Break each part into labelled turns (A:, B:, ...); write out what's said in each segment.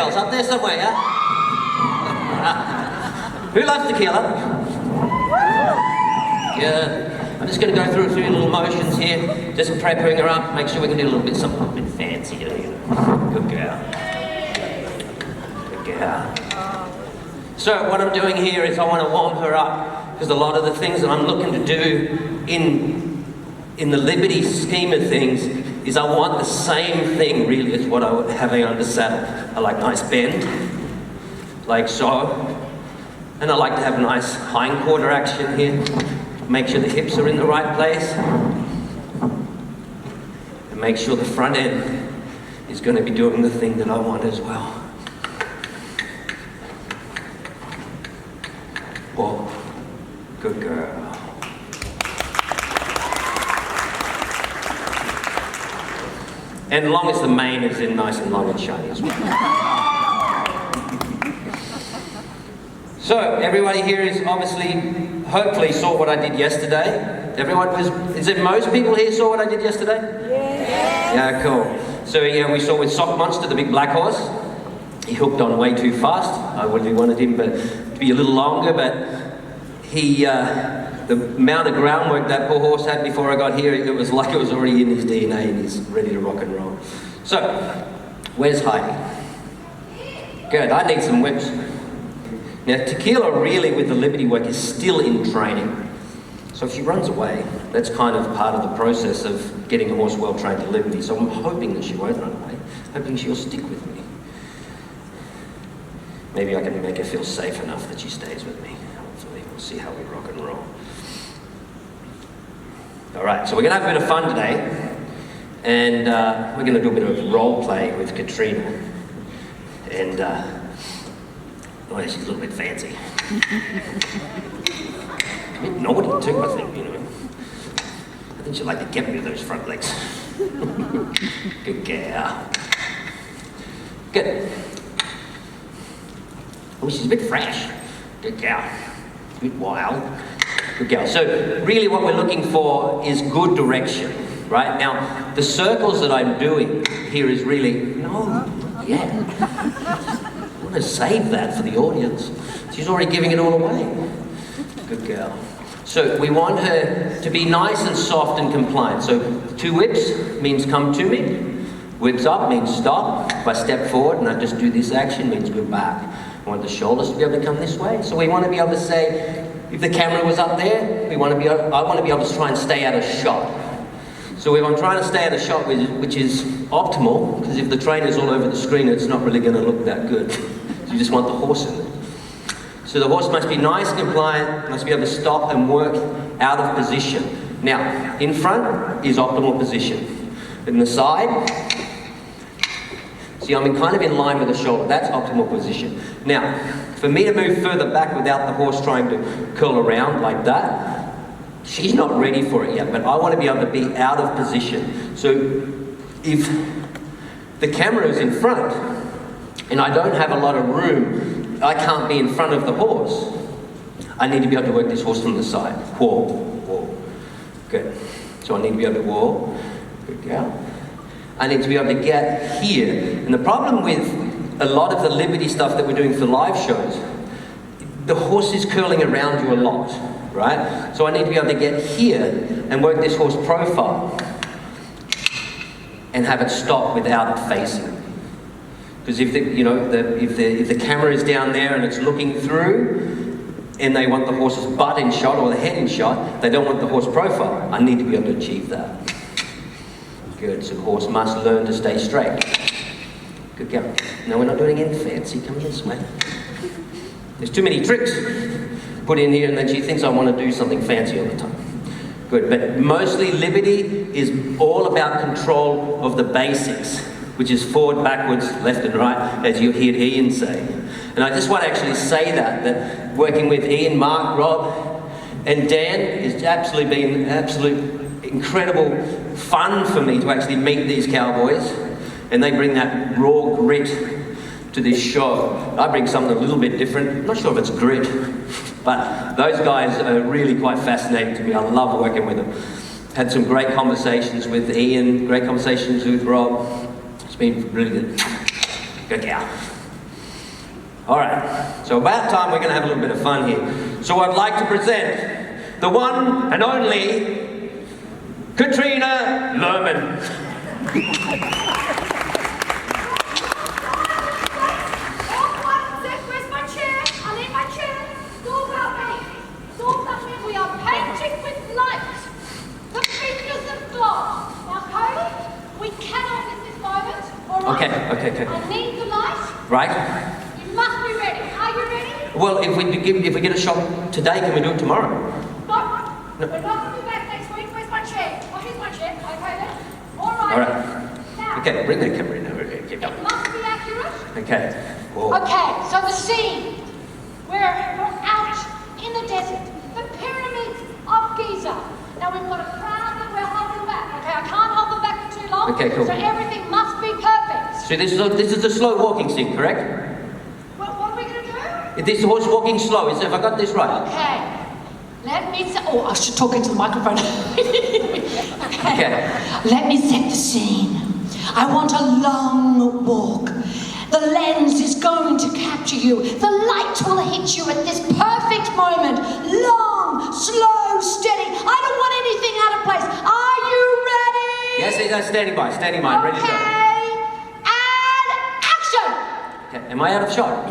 A: girls up there somewhere, yeah? Who loves tequila? Good. I'm just going to go through a few little motions here, just prepping her up, make sure we can do a little bit something a bit fancier, you know. Good girl. Good girl. So what I'm doing here is I want to warm her up, because a lot of the things that I'm looking to do in the Liberty scheme of things is I want the same thing really as what I would have under saddle. I like nice bend, like so, and I like to have nice hind quarter action here. Make sure the hips are in the right place, and make sure the front end is going to be doing the thing that I want as well. Oh, good girl. And as long as the mane is in nice and long and shiny as well. So, everybody here is obviously, hopefully saw what I did yesterday. Is it most people here saw what I did yesterday? Yeah. Yeah, cool. So yeah, we saw with Sock Monster, the big black horse. He hooked on way too fast. I really wanted him to be a little longer, but he, the amount of groundwork that poor horse had before I got here, it was like it was already in his DNA and he's ready to rock and roll. So, where's Heidi? Good, I need some whips. Now, Tequila really with the Liberty work is still in training. So if she runs away, that's kind of part of the process of getting a horse well trained to Liberty. So I'm hoping that she won't run away, hoping she'll stick with me. Maybe I can make her feel safe enough that she stays with me. Hopefully, we'll see how we rock and roll. All right, so we're gonna have a bit of fun today. And we're gonna do a bit of role play with Catriona. And, oh, she's a little bit fancy. A bit naughty too, I think, you know. I think she'd like to get me those front legs. Good girl. Good. Oh, she's a bit fresh. Good girl. A bit wild. Good girl. So really what we're looking for is good direction, right? Now, the circles that I'm doing here is really, I want to save that for the audience. She's already giving it all away. Good girl. So we want her to be nice and soft and compliant. So 2 whips means come to me. Whips up means stop. If I step forward and I just do this action means go back. I want the shoulders to be able to come this way. So we want to be able to say, if the camera was up there, I want to be able to try and stay out of shot. So if I'm trying to stay out of shot, which is optimal, because if the trainer's all over the screen, it's not really going to look that good. So you just want the horse in there. So the horse must be nice and compliant, must be able to stop and work out of position. Now, in front is optimal position. In the side, see, I'm kind of in line with the shoulder. That's optimal position. Now, for me to move further back without the horse trying to curl around like that, she's not ready for it yet, but I want to be able to be out of position. So if the camera is in front and I don't have a lot of room, I can't be in front of the horse. I need to be able to work this horse from the side. Whoa, whoa. Good. So I need to be able to whoa. Good girl. I need to be able to get here. And the problem with a lot of the Liberty stuff that we're doing for live shows, the horse is curling around you a lot, right? So I need to be able to get here and work this horse profile and have it stop without it facing. Because if the camera is down there and it's looking through and they want the horse's butt in shot or the head in shot, they don't want the horse profile. I need to be able to achieve that. Good, so the horse must learn to stay straight. Good girl. No, we're not doing anything fancy. Come this way. There's too many tricks put in here and then she thinks I want to do something fancy all the time. Good, but mostly Liberty is all about control of the basics, which is forward, backwards, left and right, as you hear Ian say. And I just want to actually say that working with Ian, Mark, Rob, and Dan has absolutely been absolute incredible fun for me to actually meet these cowboys, and they bring that raw grit to this show. I bring something a little bit different. I'm not sure if it's grit, but those guys are really quite fascinating to me. I love working with them. Had some great conversations with Ian, great conversations with Rob. It's been really good. Good cow. All right, so about time we're going to have a little bit of fun here. So I'd like to present the one and only Catriona Luhrmann.
B: Where's my chair? I need my chair. Talk about me. Talk about me. We are painting with light. The fingers of glass. Now, Cody, we cannot miss this moment. All right?
A: Okay.
B: I need the light.
A: Right.
B: You must be ready. Are you ready?
A: Well, if we get a shot today, can we do it tomorrow?
B: No. We're not going to be back next week. Where's my chair? Oh, here's my chair. Okay, then. All right.
A: All right.
B: Now,
A: Okay, bring the camera in over here. Keep
B: it
A: going.
B: must be accurate.
A: Okay. Whoa.
B: Okay, so the scene. We're out in the desert. The pyramids of Giza. Now we've got a crowd that we're holding back. Okay, I can't hold them back for too long.
A: Okay, cool.
B: So everything must be perfect.
A: So this is a slow walking scene, correct?
B: Well, what are we going to do?
A: This horse walking slow. Have I got this right?
B: Okay. Let me set... Oh, I should talk into the microphone. Okay. Let me set the scene. I want a long walk. The lens is going to capture you. The light will hit you at this perfect moment. Long, slow, steady. I don't want anything out of place. Are you ready?
A: Yes, standing by, ready to go.
B: Okay. And action!
A: Okay, am I out of shot?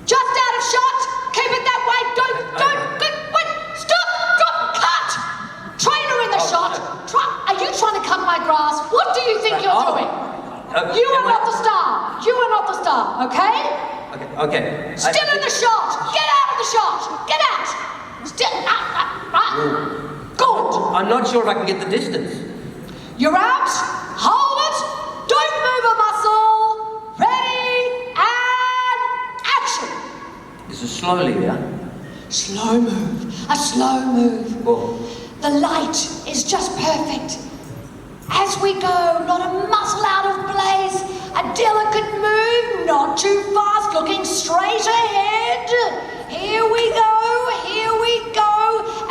B: Just out of shot. Keep it that way. Don't. Wait. Stop. Drop. Cut. Trainer in the shot. Are you trying to cut my grass? What do you think you're doing? You are not the star. You are not the star. Okay?
A: Okay.
B: Still in the shot. Get out of the shot. Get out. Still out. Good.
A: I'm not sure if I can get the distance.
B: You're out. Hold it. Don't move a muscle. Ready and action.
A: This is slowly, yeah?
B: Slow move. A slow move.
A: Whoa.
B: The light is just perfect. As we go, not a muscle out of place. A delicate move, not too fast, looking straight ahead. Here we go.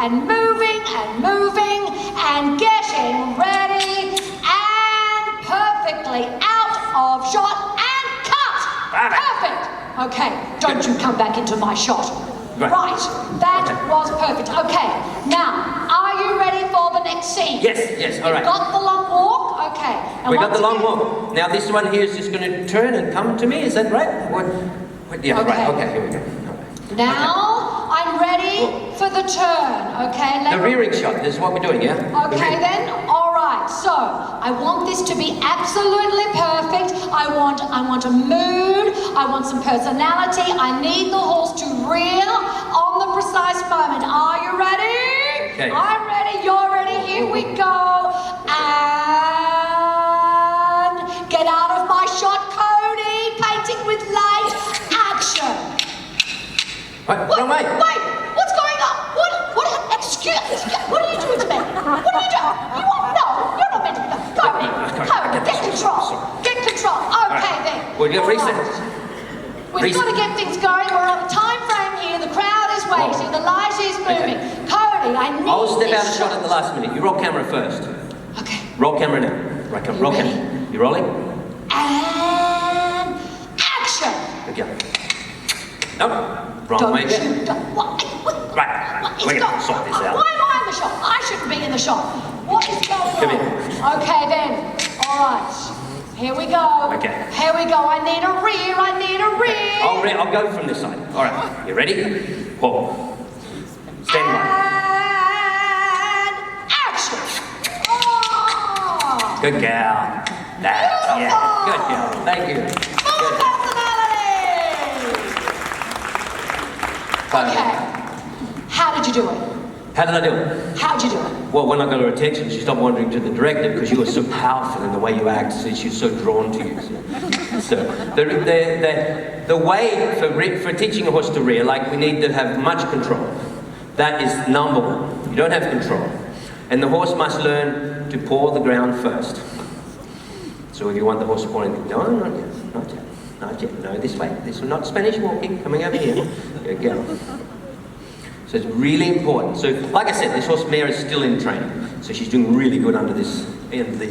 B: And moving and getting ready and perfectly out of shot and cut. Perfect. Okay, don't you come back into my shot. Right, that was perfect. Okay, now, are you ready for the next scene?
A: Yes, all right.
B: Got the long walk? Okay. And
A: We got the long walk. Now this one here is just going to turn and come to me, is that right? Yeah,
B: Okay.
A: right, okay, here we go.
B: Now, I'm ready for the turn, okay?
A: The rearing shot, this is what we're doing, yeah?
B: Okay then, all right. So, I want this to be absolutely perfect. I want a mood, I want some personality. I need the horse to rear on the precise moment. Are you ready?
A: Okay.
B: I'm ready, you're ready, here we go. And get out of my shot, Cody. Painting with light. Action.
A: Wait, wrong way.
B: Wait, what's going on? What, excuse me, what are you doing to me? What are you doing? You're not meant to be done. Cody, get control. Get control. Okay then.
A: We'll get reset.
B: We've got to get things going. We're on a time frame here. The crowd is waiting. The light is moving. Cody, I need
A: I'll step
B: this
A: out of shot at the last minute. You roll camera first.
B: Okay.
A: Roll camera now. Right, roll camera. You rolling?
B: And action.
A: Okay. Nope. Wrong way again. Right. We're going to sort this out.
B: Why am I in the shot? I shouldn't be in the shot. What is going on?
A: Come here.
B: Okay then. All right. Here we go.
A: Okay.
B: Here we go. I need a rear.
A: I'll go from this side. All right. You ready? Whoa. Stand by.
B: And action. Oh.
A: Good gal. Yeah. Good gal. Thank you.
B: Full personality. Okay. How did you do it?
A: How did I do it?
B: How'd you do it?
A: Well, when I got her attention, she stopped wandering to the director because you were so powerful in the way you act, so she's so drawn to you. So the way for teaching a horse to rear, like we need to have much control. That is number one. You don't have control. And the horse must learn to paw the ground first. So if you want the horse pawing, no, not yet. No, this way. This is not Spanish walking, coming over here. Good girl. So it's really important. So, like I said, this horse mare is still in training. So she's doing really good under these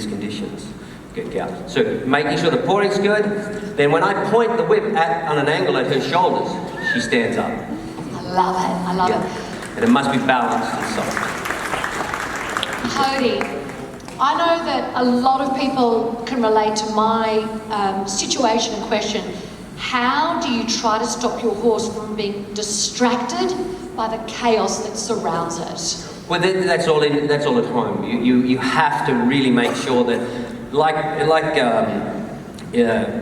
A: conditions. Good girl. So making sure the pointing's good. Then when I point the whip on an angle at her shoulders, she stands up.
B: I love it. I love it.
A: And it must be balanced and soft.
B: Cody, I know that a lot of people can relate to my situation and question. How do you try to stop your horse from being distracted by the chaos that surrounds it?
A: Well, that's all at home. You have to really make sure that, like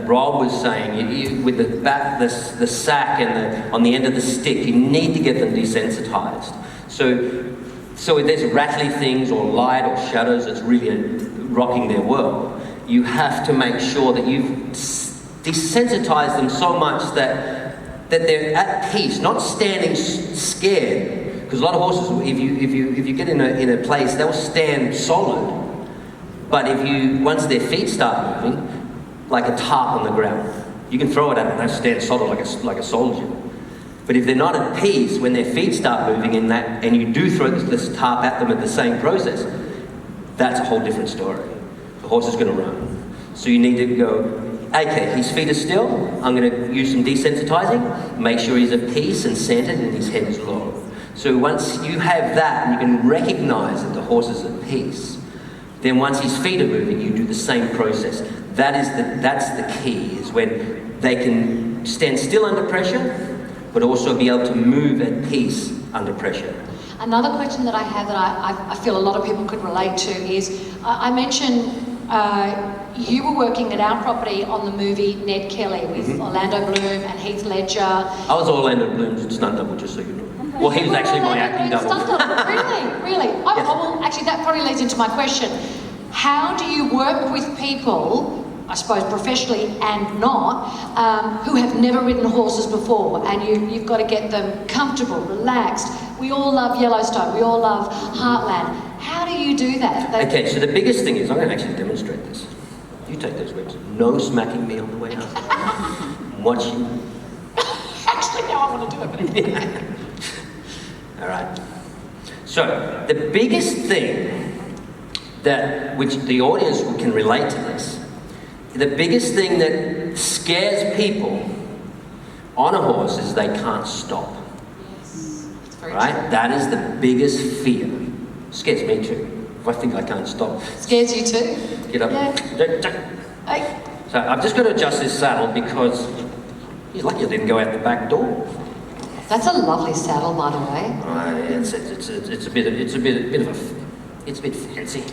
A: Rob was saying, with the sack and on the end of the stick, you need to get them desensitized. So if there's rattly things or light or shadows that's really rocking their world, you have to make sure that you've desensitized them so much that they're at peace, not standing scared. Because a lot of horses, if you get in a place, they'll stand solid. But once their feet start moving, like a tarp on the ground, you can throw it at them, they'll stand solid like a soldier. But if they're not at peace, when their feet start moving and you do throw this tarp at them at the same process, that's a whole different story. The horse is going to run. So you need to go, okay, his feet are still, I'm going to use some desensitizing, make sure he's at peace and centered and his head is low. So once you have that and you can recognize that the horse is at peace, then once his feet are moving, you do the same process. That's the key, is when they can stand still under pressure, but also be able to move at peace under pressure.
B: Another question that I have that I feel a lot of people could relate to is, I mentioned you were working at our property on the movie Ned Kelly with Orlando Bloom and Heath Ledger.
A: I was Orlando Bloom's stunt double, just so you know. Well, he was actually my acting double.
B: Stunt double, really? Oh,
A: Yes.
B: well, actually, that probably leads into my question. How do you work with people, I suppose professionally and not, who have never ridden horses before, and you've got to get them comfortable, relaxed? We all love Yellowstone, we all love Heartland. How do you do that?
A: Okay, so the biggest thing is, I'm going to actually demonstrate this. You take those whips. No smacking me on the way out. I'm watching.
B: Actually, now I want to do it.
A: All right. So the biggest thing which the audience can relate to this, the biggest thing that scares people on a horse is they can't stop.
B: Yes, it's very
A: Right?
B: true.
A: That is the biggest fear. Scares me too. If I think I can't stop.
B: Scares you too?
A: Get up.
B: Yeah. Hey.
A: So I've just got to adjust this saddle because he's lucky I didn't go out the back door.
B: That's a lovely saddle, by the way.
A: It's a bit fancy.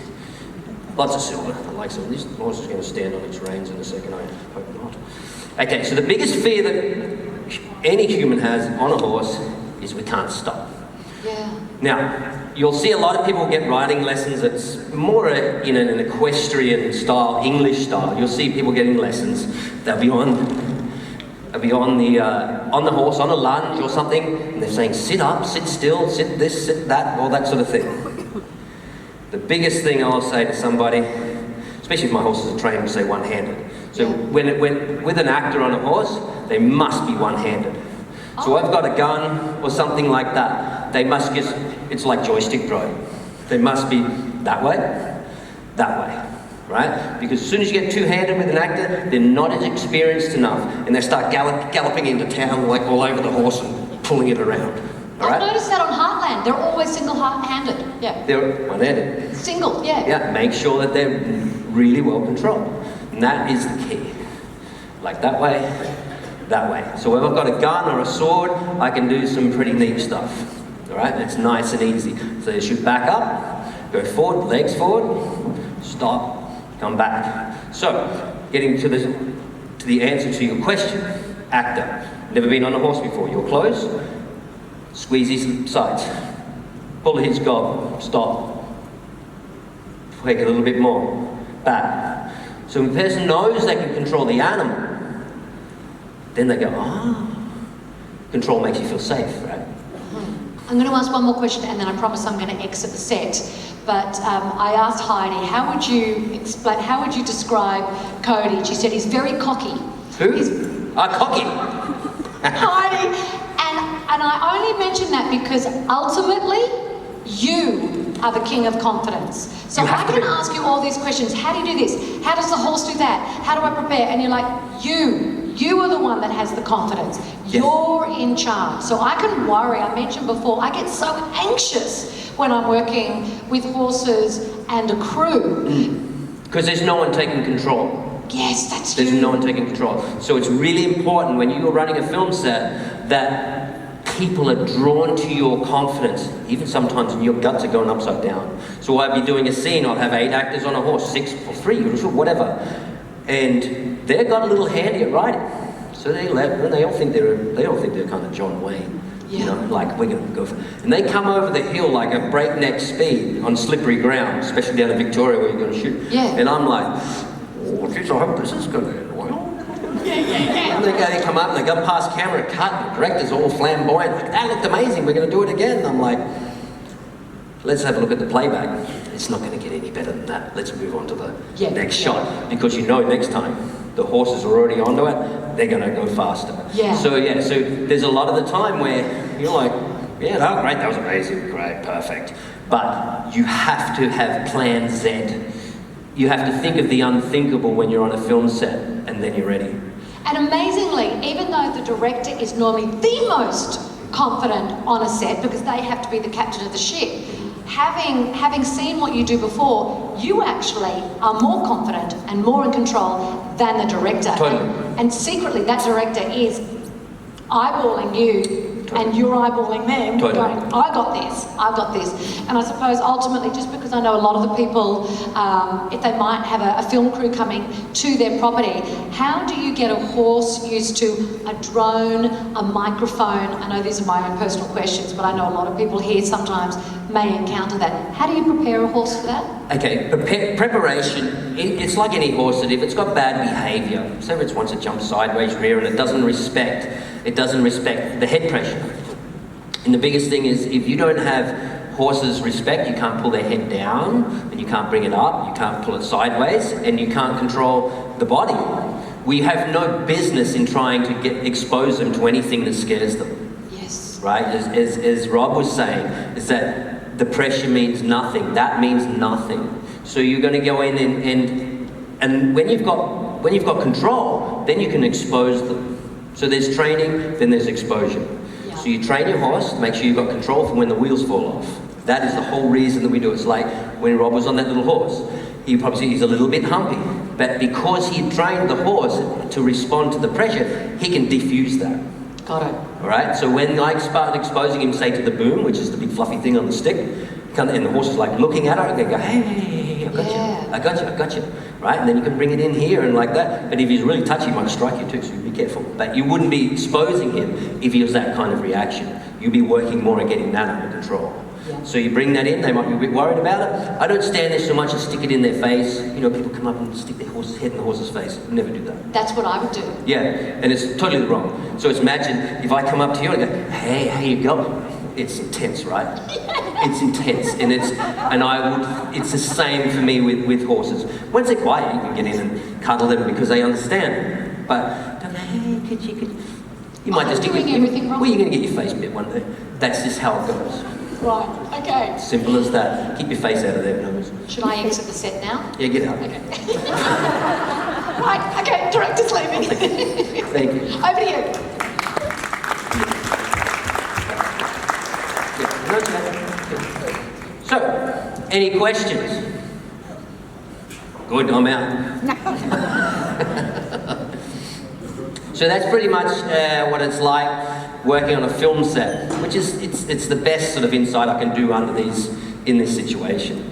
A: Lots of silver. I like silver. This horse is going to stand on its reins in a second. I hope not. Okay, so the biggest fear that any human has on a horse is we can't stop.
B: Yeah.
A: Now, you'll see a lot of people get riding lessons. It's more in an equestrian style, English style. You'll see people getting lessons. They'll be on the horse, on a lunge or something, and they're saying, sit up, sit still, sit this, sit that, all that sort of thing. The biggest thing I'll say to somebody, especially if my horses are trained to say one-handed. So when with an actor on a horse, they must be one-handed. So I've got a gun or something like that. They must just, it's like joystick throwing. They must be that way, right? Because as soon as you get two-handed with an actor, they're not as experienced enough, and they start galloping into town like all over the horse and pulling it around. All right?
B: I've noticed that on Heartland. They're always single-handed. Yeah.
A: They're one-handed.
B: Single, yeah.
A: Yeah, make sure that they're really well controlled. And that is the key. Like that way. So if I've got a gun or a sword, I can do some pretty neat stuff. All right, it's nice and easy. So you should back up, go forward, legs forward, stop, come back. So, getting to the answer to your question, actor. Never been on a horse before. You're close, squeeze his sides, pull his gob, stop, take a little bit more, back. So when the person knows they can control the animal, then they go, control makes you feel safe, right?
B: I'm going to ask one more question, and then I promise I'm going to exit the set. But I asked Heidi, how would you describe Cody? She said he's very cocky.
A: Who? Cocky.
B: Heidi, and I only mention that because ultimately, you are the king of confidence. So I can ask you all these questions. How do you do this? How does the horse do that? How do I prepare? And you're like, you are the one that has the confidence.
A: Yes.
B: You're in charge. So I can worry. I mentioned before, I get so anxious when I'm working with horses and a crew.
A: Because there's no one taking control.
B: Yes, that's
A: There's
B: you.
A: no one taking control. So it's really important when you're running a film set that people are drawn to your confidence. Even sometimes your guts are going upside down. So I'll be doing a scene, I'll have 8 actors on a horse, 6 or 3, whatever. And they've got a little handy at riding. So they all think they're kind of John Wayne.
B: Yeah.
A: You know, like we're going to go for, and they come over the hill like a breakneck speed on slippery ground, especially down in Victoria where you're going to shoot.
B: Yeah.
A: And I'm like, oh, geez, I hope this is going to end well.
B: Yeah.
A: And they come up and they go past camera cut, and the director's all flamboyant, like, that looked amazing, we're going to do it again. And I'm like, let's have a look at the playback. It's not going to get any better than that. Let's move on to the next shot, because you know next time the horses are already onto it, they're going to go faster.
B: Yeah.
A: So there's a lot of the time where you're like, yeah, that was great, that was amazing, great, perfect. But you have to have plan Z. You have to think of the unthinkable when you're on a film set, and then you're ready.
B: And amazingly, even though the director is normally the most confident on a set, because they have to be the captain of the ship, having seen what you do before, you actually are more confident and more in control than the director.
A: Totally.
B: And secretly, that director is eyeballing you, and you're eyeballing them,
A: Totally.
B: going, I've got this. And I suppose ultimately, just because I know a lot of the people, if they might have a film crew coming to their property, how do you get a horse used to a drone, a microphone? I know these are my own personal questions, but I know a lot of people here sometimes may encounter that. How do you prepare a horse for that?
A: Okay, preparation, it's like any horse that if it's got bad behaviour, say if it wants to jump sideways, rear, and it doesn't respect the head pressure. And the biggest thing is, if you don't have horses respect, you can't pull their head down, and you can't bring it up, you can't pull it sideways, and you can't control the body. We have no business in trying to expose them to anything that scares them.
B: Yes.
A: Right? As Rob was saying, is that the pressure means nothing. That means nothing. So you're going to go in and when you've got control, then you can expose them. So there's training, then there's exposure.
B: Yeah.
A: So you train your horse, make sure you've got control for when the wheels fall off. That is the whole reason that we do it. It's like when Rob was on that little horse. He's a little bit humpy, but because he trained the horse to respond to the pressure, he can diffuse that.
B: Got it.
A: All right, so when I started exposing him, say, to the boom, which is the big fluffy thing on the stick, and the horse is like looking at it, and they go, hey, I got you, right? And then you can bring it in here and like that. But if he's really touchy, he might strike you too, so be careful. But you wouldn't be exposing him if he was that kind of reaction. You'd be working more at getting that under control.
B: Yeah.
A: So you bring that in, they might be a bit worried about it. I don't stand there so much and stick it in their face. You know, people come up and stick their horse's head in the horse's face. Never do that.
B: That's what I would do.
A: Yeah, and it's totally wrong. So it's imagine if I come up to you and I go, hey, how you going? It's intense, right? It's intense, and it's the same for me with horses. Once they're quiet, you can get in and cuddle them because they understand. But don't go, hey, could you might just
B: doing everything wrong.
A: Well, you're going to get your face bit one day. That's just how it goes.
B: Right, okay.
A: Simple as that. Keep your face out of their nose.
B: Should I exit the set now?
A: Yeah, get out.
B: Okay. Right, okay, director's leaving.
A: Thank you.
B: Over to you.
A: So, any questions? Good, I'm out. So that's pretty much what it's like working on a film set, which is it's the best sort of insight I can do in this situation.